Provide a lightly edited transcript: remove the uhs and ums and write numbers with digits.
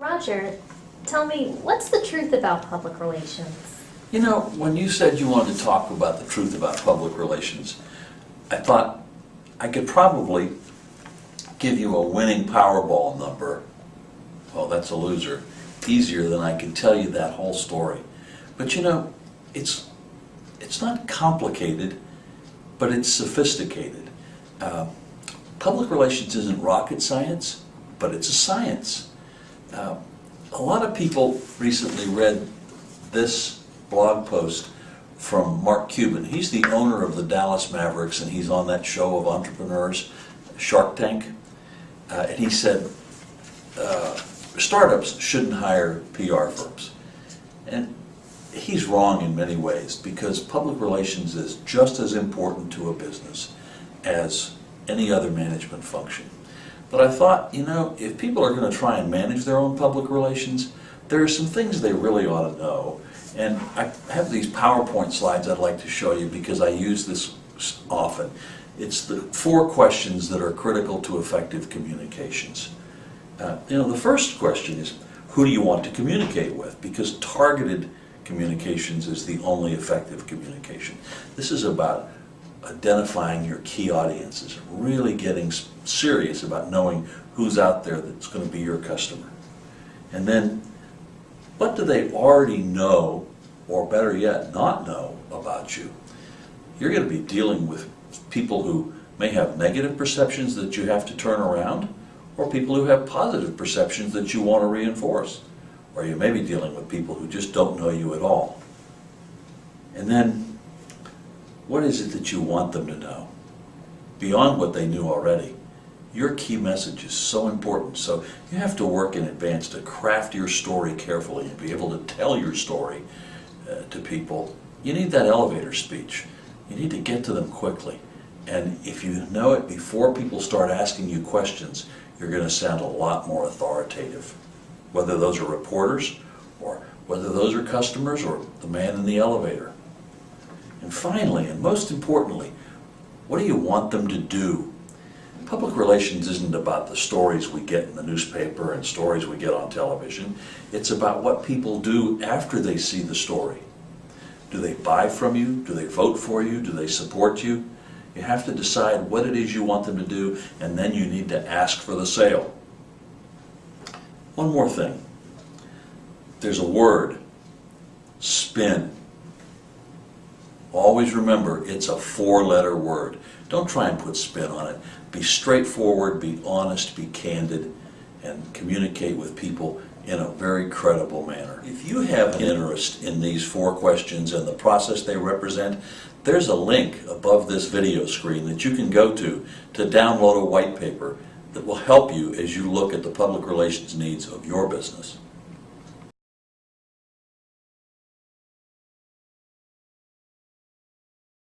Roger, tell me, what's the truth about public relations? You know, when you said you wanted to talk about the truth about public relations, I thought I could probably give you a winning Powerball number. Well, that's a loser. Easier than I can tell you that whole story. But you know, it's not complicated, but it's sophisticated. Public relations isn't rocket science, but it's a science. A lot of people recently read this blog post from Mark Cuban. He's the owner of the Dallas Mavericks, and he's on that show of entrepreneurs, Shark Tank. And he said, startups shouldn't hire PR firms. And he's wrong in many ways, because public relations is just as important to a business as any other management function. But I thought, you know, if people are going to try and manage their own public relations, there are some things they really ought to know. And I have these PowerPoint slides I'd like to show you because I use this often. It's the 4 questions that are critical to effective communications. You know, the first question is, who do you want to communicate with? Because targeted communications is the only effective communication. This is about identifying your key audiences, really getting serious about knowing who's out there that's going to be your customer. And then, what do they already know, or better yet, not know about you? You're going to be dealing with people who may have negative perceptions that you have to turn around, or people who have positive perceptions that you want to reinforce. Or you may be dealing with people who just don't know you at all. And then, what is it that you want them to know? Beyond what they knew already. Your key message is so important, so you have to work in advance to craft your story carefully and be able to tell your story to people. You need that elevator speech. You need to get to them quickly. And if you know it before people start asking you questions, you're going to sound a lot more authoritative. Whether those are reporters, or whether those are customers, or the man in the elevator. And finally, and most importantly, what do you want them to do? Public relations isn't about the stories we get in the newspaper and stories we get on television. It's about what people do after they see the story. Do they buy from you? Do they vote for you? Do they support you? You have to decide what it is you want them to do, and then you need to ask for the sale. One more thing. There's a word, spin. Always remember, it's a 4-letter word. Don't try and put spin on it. Be straightforward, be honest, be candid, and communicate with people in a very credible manner. If you have an interest in these 4 questions and the process they represent, there's a link above this video screen that you can go to download a white paper that will help you as you look at the public relations needs of your business.